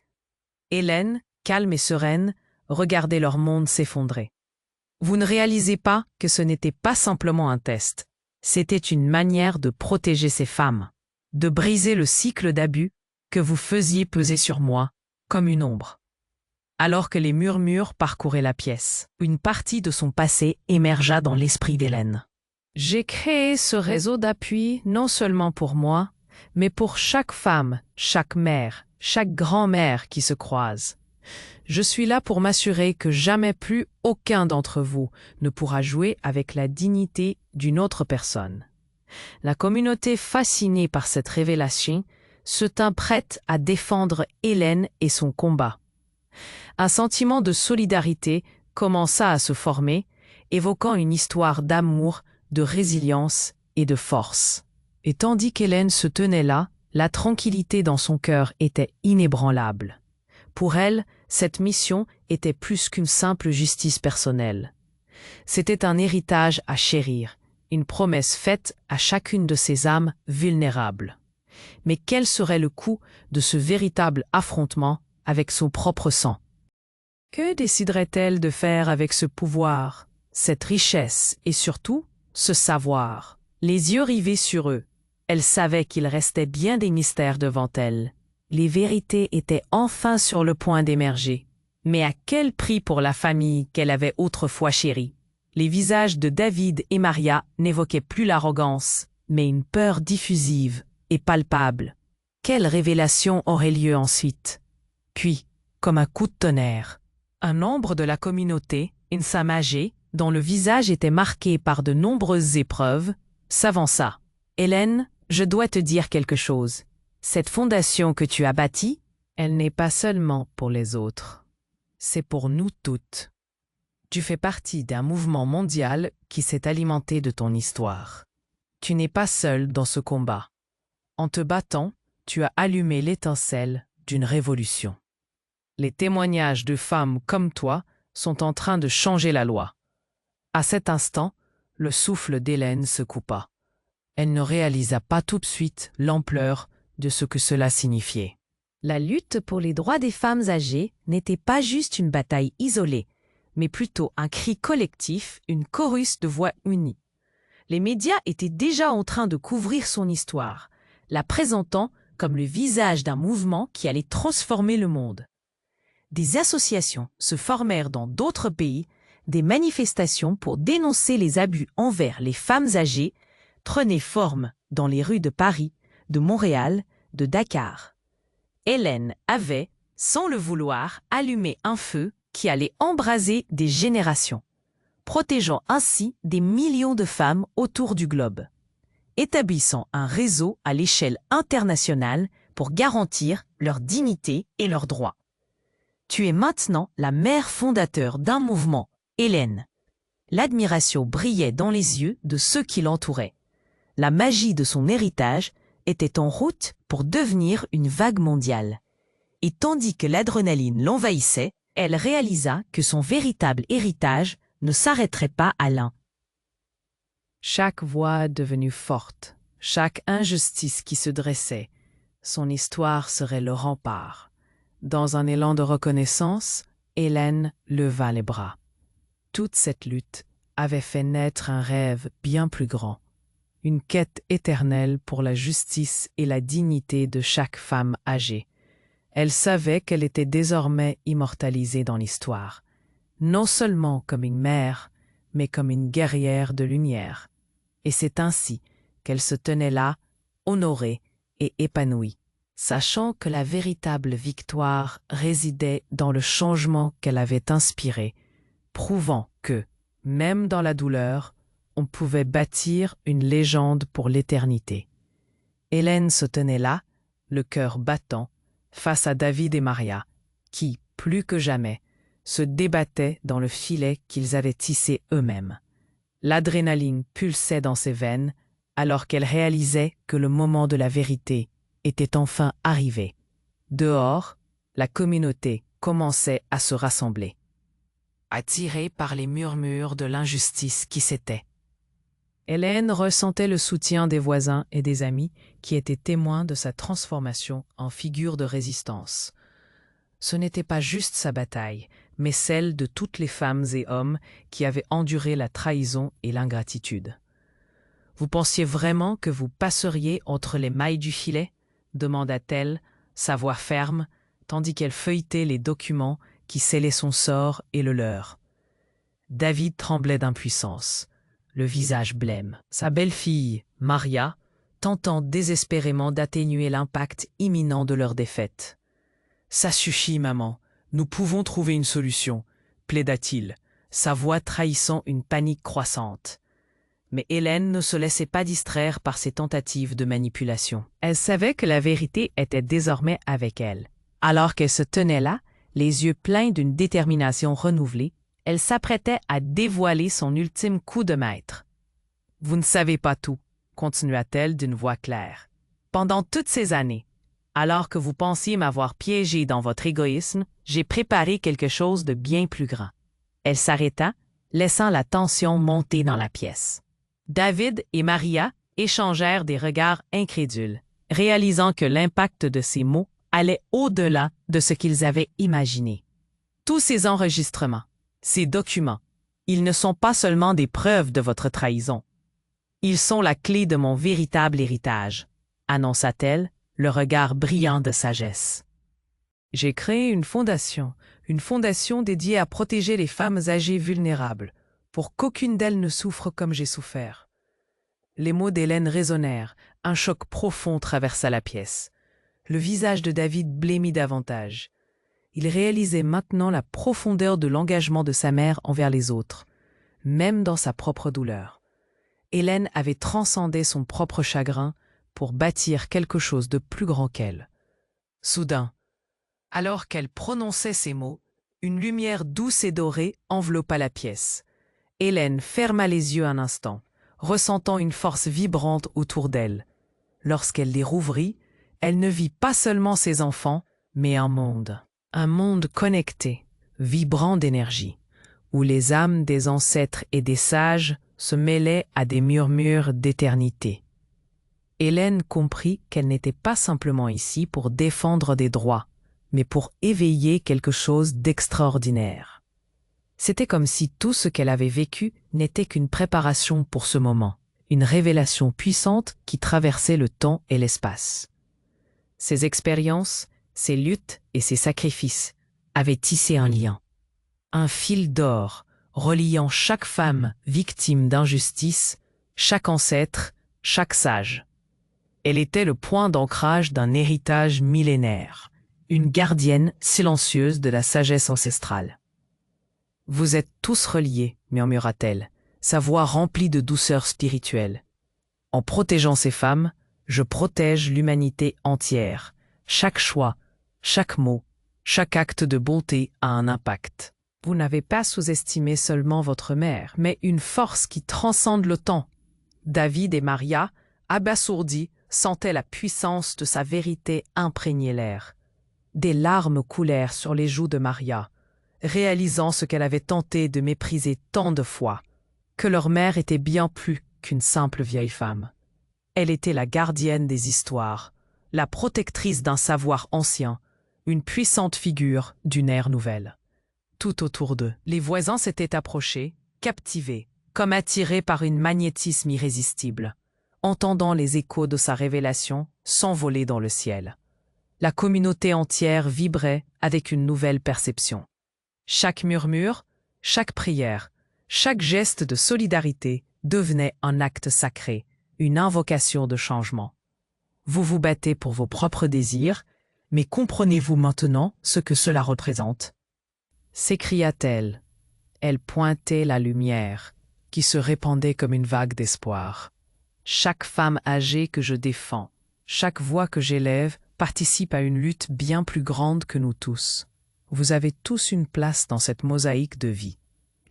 Hélène, calme et sereine, regardait leur monde s'effondrer. « Vous ne réalisez pas que ce n'était pas simplement un test. C'était une manière de protéger ces femmes, de briser le cycle d'abus que vous faisiez peser sur moi comme une ombre. » Alors que les murmures parcouraient la pièce, une partie de son passé émergea dans l'esprit d'Hélène. « J'ai créé ce réseau d'appui non seulement pour moi, mais pour chaque femme, chaque mère, chaque grand-mère qui se croise. Je suis là pour m'assurer que jamais plus aucun d'entre vous ne pourra jouer avec la dignité d'une autre personne. » La communauté fascinée par cette révélation se tint prête à défendre Hélène et son combat. Un sentiment de solidarité commença à se former, évoquant une histoire d'amour, de résilience et de force. Et tandis qu'Hélène se tenait là, la tranquillité dans son cœur était inébranlable. Pour elle, cette mission était plus qu'une simple justice personnelle. C'était un héritage à chérir, une promesse faite à chacune de ces âmes vulnérables. Mais quel serait le coût de ce véritable affrontement avec son propre sang? Que déciderait-elle de faire avec ce pouvoir, cette richesse et surtout ce savoir? Les yeux rivés sur eux, elle savait qu'il restait bien des mystères devant elle. Les vérités étaient enfin sur le point d'émerger. Mais à quel prix pour la famille qu'elle avait autrefois chérie? Les visages de David et Maria n'évoquaient plus l'arrogance, mais une peur diffusive et palpable. Quelle révélation aurait lieu ensuite? Puis, comme un coup de tonnerre, un membre de la communauté, une femme âgée, dont le visage était marqué par de nombreuses épreuves, s'avança. « Hélène, je dois te dire quelque chose. Cette fondation que tu as bâtie, elle n'est pas seulement pour les autres. C'est pour nous toutes. Tu fais partie d'un mouvement mondial qui s'est alimenté de ton histoire. Tu n'es pas seul dans ce combat. En te battant, tu as allumé l'étincelle d'une révolution. Les témoignages de femmes comme toi sont en train de changer la loi. À cet instant, le souffle d'Hélène se coupa. Elle ne réalisa pas tout de suite l'ampleur de ce que cela signifiait. La lutte pour les droits des femmes âgées n'était pas juste une bataille isolée, mais plutôt un cri collectif, une chorus de voix unies. Les médias étaient déjà en train de couvrir son histoire, la présentant comme le visage d'un mouvement qui allait transformer le monde. Des associations se formèrent dans d'autres pays, des manifestations pour dénoncer les abus envers les femmes âgées prenaient forme dans les rues de Paris, de Montréal, de Dakar. Hélène avait, sans le vouloir, allumé un feu qui allait embraser des générations, protégeant ainsi des millions de femmes autour du globe, établissant un réseau à l'échelle internationale pour garantir leur dignité et leurs droits. Tu es maintenant la mère fondateur d'un mouvement, Hélène. L'admiration brillait dans les yeux de ceux qui l'entouraient. La magie de son héritage était en route pour devenir une vague mondiale. Et tandis que l'adrénaline l'envahissait, elle réalisa que son véritable héritage ne s'arrêterait pas à l'un. Chaque voix devenue forte, chaque injustice qui se dressait, son histoire serait le rempart. Dans un élan de reconnaissance, Hélène leva les bras. Toute cette lutte avait fait naître un rêve bien plus grand, une quête éternelle pour la justice et la dignité de chaque femme âgée. Elle savait qu'elle était désormais immortalisée dans l'histoire, non seulement comme une mère, mais comme une guerrière de lumière. Et c'est ainsi qu'elle se tenait là, honorée et épanouie, sachant que la véritable victoire résidait dans le changement qu'elle avait inspiré, prouvant que, même dans la douleur, on pouvait bâtir une légende pour l'éternité. Hélène se tenait là, le cœur battant, face à David et Maria, qui, plus que jamais, se débattaient dans le filet qu'ils avaient tissé eux-mêmes. L'adrénaline pulsait dans ses veines, alors qu'elle réalisait que le moment de la vérité était enfin arrivé. Dehors, la communauté commençait à se rassembler, attirée par les murmures de l'injustice qui s'était. Hélène ressentait le soutien des voisins et des amis qui étaient témoins de sa transformation en figure de résistance. Ce n'était pas juste sa bataille, mais celle de toutes les femmes et hommes qui avaient enduré la trahison et l'ingratitude. « Vous pensiez vraiment que vous passeriez entre les mailles du filet ?» demanda-t-elle, sa voix ferme, tandis qu'elle feuilletait les documents qui scellaient son sort et le leur. David tremblait d'impuissance, le visage blême. Sa belle-fille, Maria, tentant désespérément d'atténuer l'impact imminent de leur défaite. « Ça suffit, maman, nous pouvons trouver une solution, plaida-t-il, sa voix trahissant une panique croissante. Mais Hélène ne se laissait pas distraire par ses tentatives de manipulation. Elle savait que la vérité était désormais avec elle. Alors qu'elle se tenait là, les yeux pleins d'une détermination renouvelée, elle s'apprêtait à dévoiler son ultime coup de maître. « Vous ne savez pas tout, » continua-t-elle d'une voix claire. « Pendant toutes ces années, alors que vous pensiez m'avoir piégé dans votre égoïsme, j'ai préparé quelque chose de bien plus grand. » Elle s'arrêta, laissant la tension monter dans la pièce. David et Maria échangèrent des regards incrédules, réalisant que l'impact de ces mots allait au-delà de ce qu'ils avaient imaginé. Tous ces enregistrements, ces documents, ils ne sont pas seulement des preuves de votre trahison. Ils sont la clé de mon véritable héritage, annonça-t-elle, le regard brillant de sagesse. J'ai créé une fondation dédiée à protéger les femmes âgées vulnérables, pour qu'aucune d'elles ne souffre comme j'ai souffert. Les mots d'Hélène résonnèrent, un choc profond traversa la pièce. Le visage de David blêmit davantage. Il réalisait maintenant la profondeur de l'engagement de sa mère envers les autres, même dans sa propre douleur. Hélène avait transcendé son propre chagrin pour bâtir quelque chose de plus grand qu'elle. Soudain, alors qu'elle prononçait ces mots, une lumière douce et dorée enveloppa la pièce. Hélène ferma les yeux un instant, ressentant une force vibrante autour d'elle. lorsqu'elle les rouvrit, elle ne vit pas seulement ses enfants, mais un monde connecté, vibrant d'énergie, où les âmes des ancêtres et des sages se mêlaient à des murmures d'éternité. Hélène comprit qu'elle n'était pas simplement ici pour défendre des droits, mais pour éveiller quelque chose d'extraordinaire. C'était comme si tout ce qu'elle avait vécu n'était qu'une préparation pour ce moment, une révélation puissante qui traversait le temps et l'espace. Ces expériences, ces luttes et ces sacrifices avaient tissé un lien, un fil d'or reliant chaque femme victime d'injustice, chaque ancêtre, chaque sage. Elle était le point d'ancrage d'un héritage millénaire, une gardienne silencieuse de la sagesse ancestrale. « Vous êtes tous reliés, murmura-t-elle, sa voix remplie de douceur spirituelle. En protégeant ces femmes, je protège l'humanité entière. Chaque choix, chaque mot, chaque acte de bonté a un impact. Vous n'avez pas sous-estimé seulement votre mère, mais une force qui transcende le temps. » David et Maria, abasourdis, sentaient la puissance de sa vérité imprégner l'air. Des larmes coulèrent sur les joues de Maria, réalisant ce qu'elle avait tenté de mépriser tant de fois, que leur mère était bien plus qu'une simple vieille femme. Elle était la gardienne des histoires, la protectrice d'un savoir ancien, une puissante figure d'une ère nouvelle. Tout autour d'eux, les voisins s'étaient approchés, captivés, comme attirés par un magnétisme irrésistible, entendant les échos de sa révélation s'envoler dans le ciel. La communauté entière vibrait avec une nouvelle perception. Chaque murmure, chaque prière, chaque geste de solidarité devenait un acte sacré, une invocation de changement. Vous vous battez pour vos propres désirs, mais comprenez-vous maintenant ce que cela représente? S'écria-t-elle. Elle pointait la lumière, qui se répandait comme une vague d'espoir. Chaque femme âgée que je défends, chaque voix que j'élève participe à une lutte bien plus grande que nous tous. Vous avez tous une place dans cette mosaïque de vie.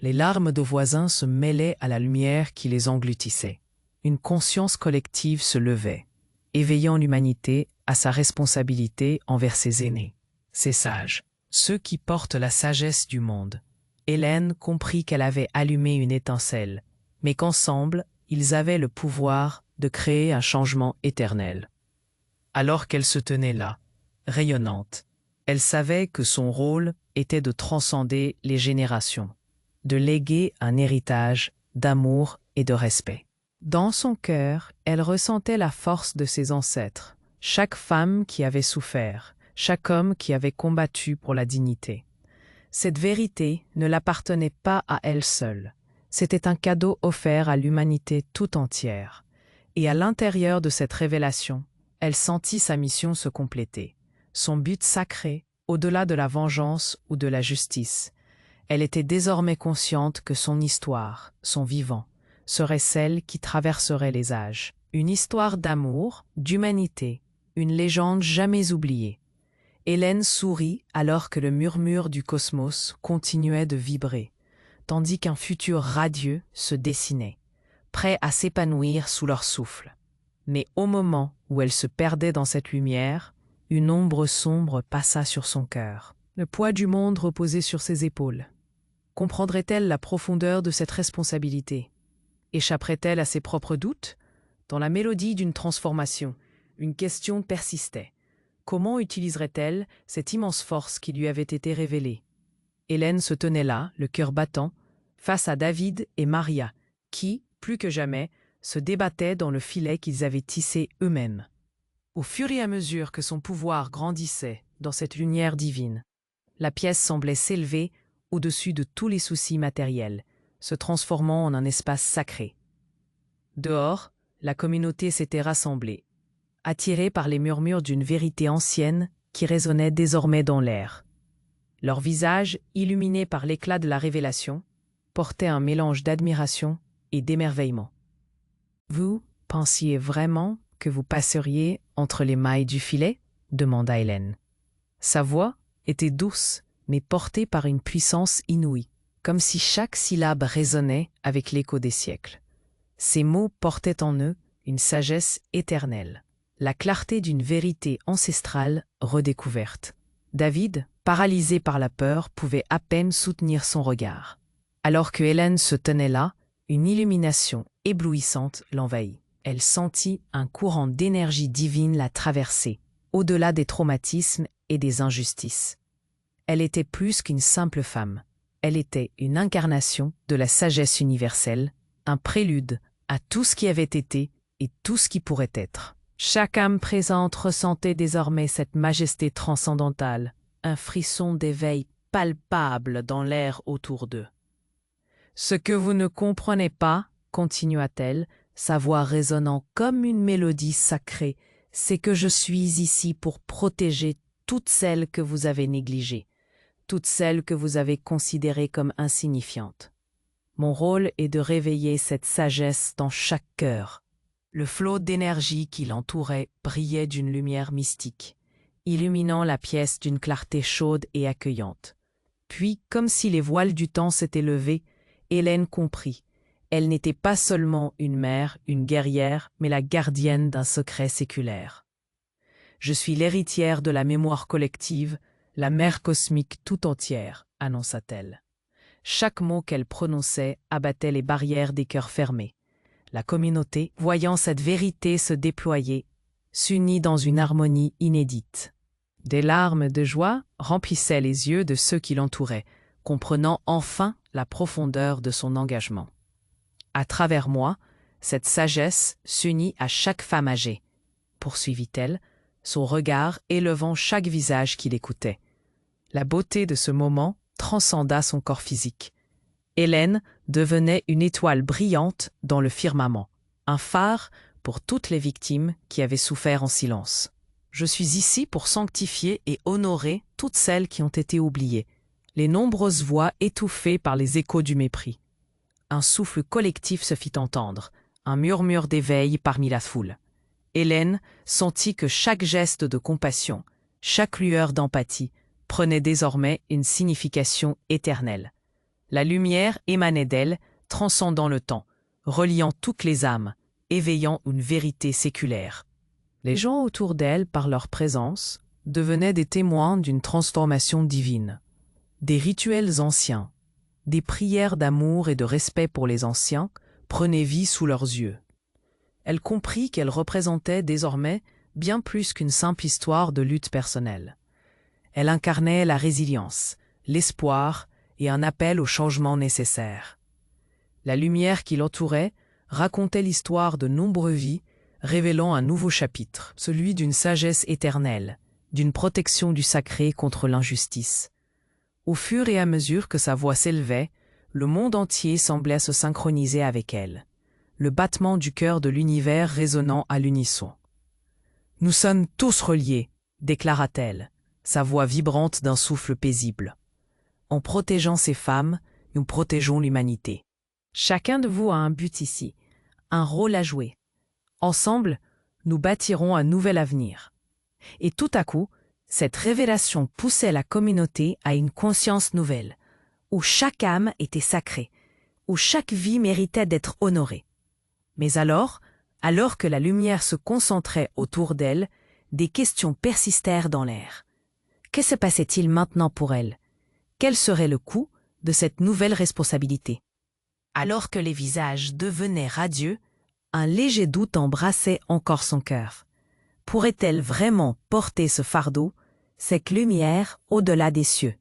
Les larmes de voisins se mêlaient à la lumière qui les engloutissait. Une conscience collective se levait, éveillant l'humanité à sa responsabilité envers ses aînés, ses sages, ceux qui portent la sagesse du monde. Hélène comprit qu'elle avait allumé une étincelle, mais qu'ensemble, ils avaient le pouvoir de créer un changement éternel. Alors qu'elle se tenait là, rayonnante, elle savait que son rôle était de transcender les générations, de léguer un héritage d'amour et de respect. Dans son cœur, elle ressentait la force de ses ancêtres, chaque femme qui avait souffert, chaque homme qui avait combattu pour la dignité. Cette vérité ne l'appartenait pas à elle seule. C'était un cadeau offert à l'humanité tout entière. Et à l'intérieur de cette révélation, elle sentit sa mission se compléter, son but sacré, au-delà de la vengeance ou de la justice. Elle était désormais consciente que son histoire, son vivant, serait celle qui traverserait les âges. Une histoire d'amour, d'humanité, une légende jamais oubliée. Hélène sourit alors que le murmure du cosmos continuait de vibrer, tandis qu'un futur radieux se dessinait, prêt à s'épanouir sous leur souffle. Mais au moment où elle se perdait dans cette lumière, une ombre sombre passa sur son cœur. Le poids du monde reposait sur ses épaules. Comprendrait-elle la profondeur de cette responsabilité? Échapperait-elle à ses propres doutes? Dans la mélodie d'une transformation, une question persistait. Comment utiliserait-elle cette immense force qui lui avait été révélée? Hélène se tenait là, le cœur battant, face à David et Maria, qui, plus que jamais, se débattaient dans le filet qu'ils avaient tissé eux-mêmes. Au fur et à mesure que son pouvoir grandissait dans cette lumière divine, la pièce semblait s'élever au-dessus de tous les soucis matériels, se transformant en un espace sacré. Dehors, la communauté s'était rassemblée, attirée par les murmures d'une vérité ancienne qui résonnait désormais dans l'air. Leurs visages, illuminés par l'éclat de la révélation, portaient un mélange d'admiration et d'émerveillement. « Vous pensiez vraiment que vous passeriez entre les mailles du filet ?» demanda Hélène. Sa voix était douce, mais portée par une puissance inouïe, comme si chaque syllabe résonnait avec l'écho des siècles. Ces mots portaient en eux une sagesse éternelle. la clarté d'une vérité ancestrale redécouverte. David, paralysé par la peur, pouvait à peine soutenir son regard. Alors que Hélène se tenait là, une illumination éblouissante l'envahit. Elle sentit un courant d'énergie divine la traverser, au-delà des traumatismes et des injustices. Elle était plus qu'une simple femme. Elle était une incarnation de la sagesse universelle, un prélude à tout ce qui avait été et tout ce qui pourrait être. Chaque âme présente ressentait désormais cette majesté transcendantale, un frisson d'éveil palpable dans l'air autour d'eux. « Ce que vous ne comprenez pas, continua-t-elle, sa voix résonnant comme une mélodie sacrée, c'est que je suis ici pour protéger toutes celles que vous avez négligées, toutes celles que vous avez considérées comme insignifiantes. Mon rôle est de réveiller cette sagesse dans chaque cœur. » Le flot d'énergie qui l'entourait brillait d'une lumière mystique, illuminant la pièce d'une clarté chaude et accueillante. Puis, comme si les voiles du temps s'étaient levés, Hélène comprit. Elle n'était pas seulement une mère, une guerrière, mais la gardienne d'un secret séculaire. « Je suis l'héritière de la mémoire collective, la mère cosmique tout entière, » annonça-t-elle. Chaque mot qu'elle prononçait abattait les barrières des cœurs fermés. La communauté, voyant cette vérité se déployer, s'unit dans une harmonie inédite. Des larmes de joie remplissaient les yeux de ceux qui l'entouraient, comprenant enfin la profondeur de son engagement. À travers moi, cette sagesse s'unit à chaque femme âgée, poursuivit-elle, son regard élevant chaque visage qui l'écoutait. La beauté de ce moment transcenda son corps physique. Hélène devenait une étoile brillante dans le firmament, un phare pour toutes les victimes qui avaient souffert en silence. Je suis ici pour sanctifier et honorer toutes celles qui ont été oubliées, les nombreuses voix étouffées par les échos du mépris. Un souffle collectif se fit entendre, un murmure d'éveil parmi la foule. Hélène sentit que chaque geste de compassion, chaque lueur d'empathie, prenait désormais une signification éternelle. La lumière émanait d'elle, transcendant le temps, reliant toutes les âmes, éveillant une vérité séculaire. Les gens autour d'elle, par leur présence, devenaient des témoins d'une transformation divine. Des rituels anciens, des prières d'amour et de respect pour les anciens prenaient vie sous leurs yeux. Elle comprit qu'elle représentait désormais bien plus qu'une simple histoire de lutte personnelle. Elle incarnait la résilience, l'espoir et un appel au changement nécessaire. La lumière qui l'entourait racontait l'histoire de nombreuses vies, révélant un nouveau chapitre, celui d'une sagesse éternelle, d'une protection du sacré contre l'injustice. Au fur et à mesure que sa voix s'élevait, le monde entier semblait se synchroniser avec elle, le battement du cœur de l'univers résonnant à l'unisson. « Nous sommes tous reliés », déclara-t-elle, sa voix vibrante d'un souffle paisible. « En protégeant ces femmes, nous protégeons l'humanité. Chacun de vous a un but ici, un rôle à jouer. Ensemble, nous bâtirons un nouvel avenir. » Et tout à coup, cette révélation poussait la communauté à une conscience nouvelle, où chaque âme était sacrée, où chaque vie méritait d'être honorée. Mais alors que la lumière se concentrait autour d'elle, des questions persistèrent dans l'air. Que se passait-il maintenant pour elle? Quel serait le coût de cette nouvelle responsabilité? Alors que les visages devenaient radieux, un léger doute embrassait encore son cœur. Pourrait-elle vraiment porter ce fardeau, cette lumière au-delà des cieux?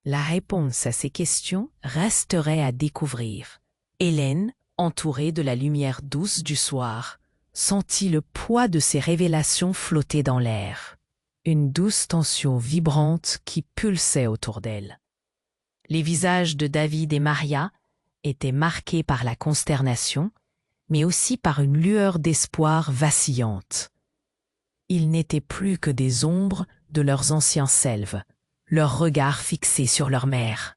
La réponse à ces questions resterait à découvrir. Hélène, entourée de la lumière douce du soir, sentit le poids de ces révélations flotter dans l'air. Une douce tension vibrante qui pulsait autour d'elle. Les visages de David et Maria étaient marqués par la consternation, mais aussi par une lueur d'espoir vacillante. Ils n'étaient plus que des ombres de leurs anciens selves, leurs regards fixés sur leur mère.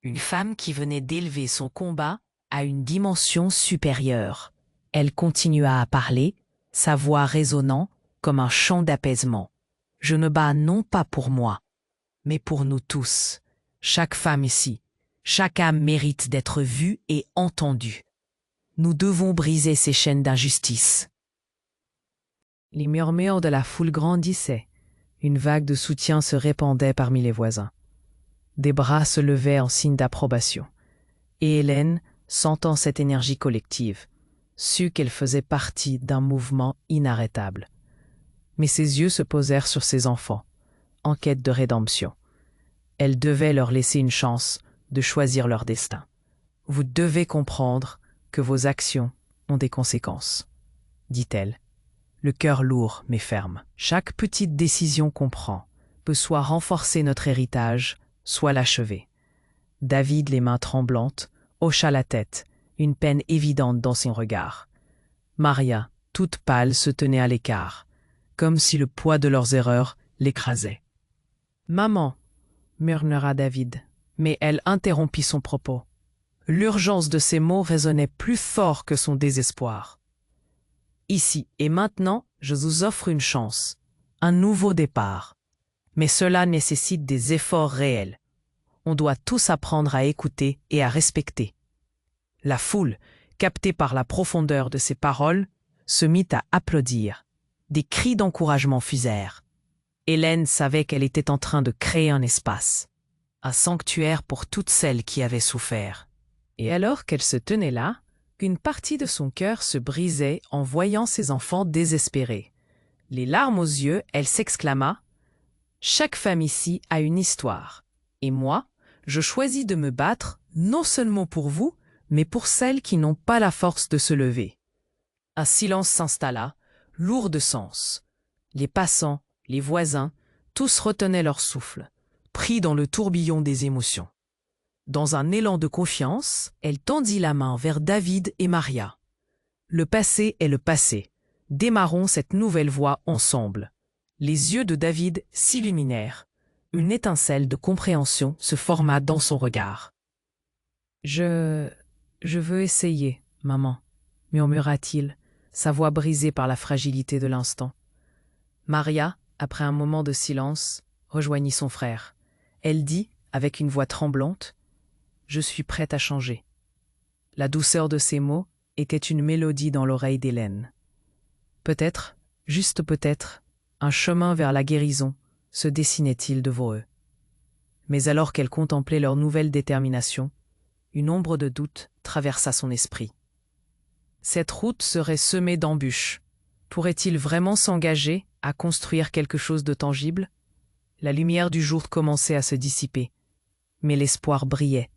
Une femme qui venait d'élever son combat à une dimension supérieure. Elle continua à parler, sa voix résonnant comme un chant d'apaisement. « Je me bats non pas pour moi, mais pour nous tous. Chaque femme ici, chaque âme mérite d'être vue et entendue. Nous devons briser ces chaînes d'injustice. » Les murmures de la foule grandissaient. Une vague de soutien se répandait parmi les voisins. Des bras se levaient en signe d'approbation. Et Hélène, sentant cette énergie collective, sut qu'elle faisait partie d'un mouvement inarrêtable. Mais ses yeux se posèrent sur ses enfants, en quête de rédemption. Elle devait leur laisser une chance de choisir leur destin. Vous devez comprendre que vos actions ont des conséquences, dit-elle, le cœur lourd mais ferme. Chaque petite décision qu'on prend peut soit renforcer notre héritage, soit l'achever. David, les mains tremblantes, hocha la tête, une peine évidente dans son regard. Maria, toute pâle, se tenait à l'écart, comme si le poids de leurs erreurs l'écrasait. « Maman !» murmura David, mais elle interrompit son propos. L'urgence de ses mots résonnait plus fort que son désespoir. « Ici et maintenant, je vous offre une chance, un nouveau départ. Mais cela nécessite des efforts réels. On doit tous apprendre à écouter et à respecter. » La foule, captée par la profondeur de ses paroles, se mit à applaudir. Des cris d'encouragement fusèrent. Hélène savait qu'elle était en train de créer un espace, un sanctuaire pour toutes celles qui avaient souffert. Et alors qu'elle se tenait là, qu'une partie de son cœur se brisait en voyant ses enfants désespérés. Les larmes aux yeux, elle s'exclama « Chaque femme ici a une histoire, et moi, je choisis de me battre non seulement pour vous, mais pour celles qui n'ont pas la force de se lever. » Un silence s'installa, lourd de sens. Les passants, les voisins, tous retenaient leur souffle, pris dans le tourbillon des émotions. Dans un élan de confiance, elle tendit la main vers David et Maria. « Le passé est le passé. Démarrons cette nouvelle voie ensemble. » Les yeux de David s'illuminèrent. Une étincelle de compréhension se forma dans son regard. « Je veux essayer, maman, » murmura-t-il, sa voix brisée par la fragilité de l'instant. Maria, après un moment de silence, rejoignit son frère. Elle dit, avec une voix tremblante, « Je suis prête à changer. » La douceur de ces mots était une mélodie dans l'oreille d'Hélène. Peut-être, juste peut-être, un chemin vers la guérison se dessinait-il devant eux. Mais alors qu'elle contemplait leur nouvelle détermination, une ombre de doute traversa son esprit. Cette route serait semée d'embûches. Pourrait-il vraiment s'engager à construire quelque chose de tangible? La lumière du jour commençait à se dissiper, mais l'espoir brillait.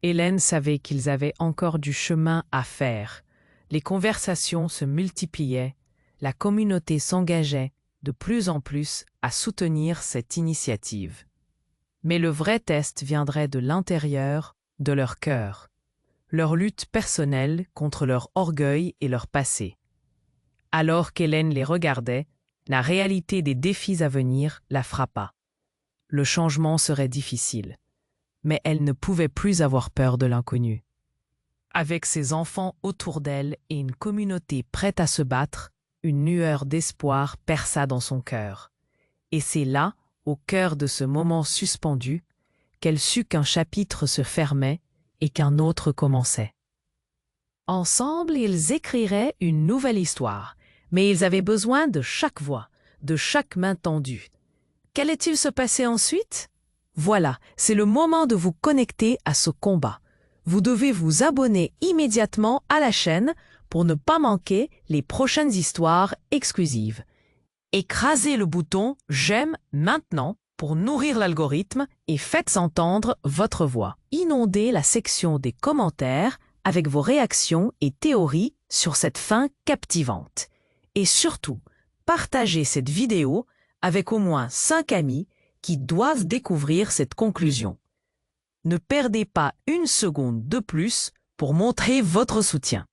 Hélène savait qu'ils avaient encore du chemin à faire. Les conversations se multipliaient, la communauté s'engageait de plus en plus à soutenir cette initiative. Mais le vrai test viendrait de l'intérieur de leur cœur, leur lutte personnelle contre leur orgueil et leur passé. Alors qu'Hélène les regardait, la réalité des défis à venir la frappa. Le changement serait difficile, mais elle ne pouvait plus avoir peur de l'inconnu. Avec ses enfants autour d'elle et une communauté prête à se battre, une lueur d'espoir perça dans son cœur. Et c'est là, au cœur de ce moment suspendu, qu'elle sut qu'un chapitre se fermait et qu'un autre commençait. Ensemble, ils écriraient une nouvelle histoire, mais ils avaient besoin de chaque voix, de chaque main tendue. Qu'allait-il se passer ensuite? Voilà, c'est le moment de vous connecter à ce combat. Vous devez vous abonner immédiatement à la chaîne pour ne pas manquer les prochaines histoires exclusives. Écrasez le bouton « J'aime » maintenant pour nourrir l'algorithme et faites entendre votre voix. Inondez la section des commentaires avec vos réactions et théories sur cette fin captivante. Et surtout, partagez cette vidéo avec au moins 5 amis qui doivent découvrir cette conclusion. Ne perdez pas une seconde de plus pour montrer votre soutien.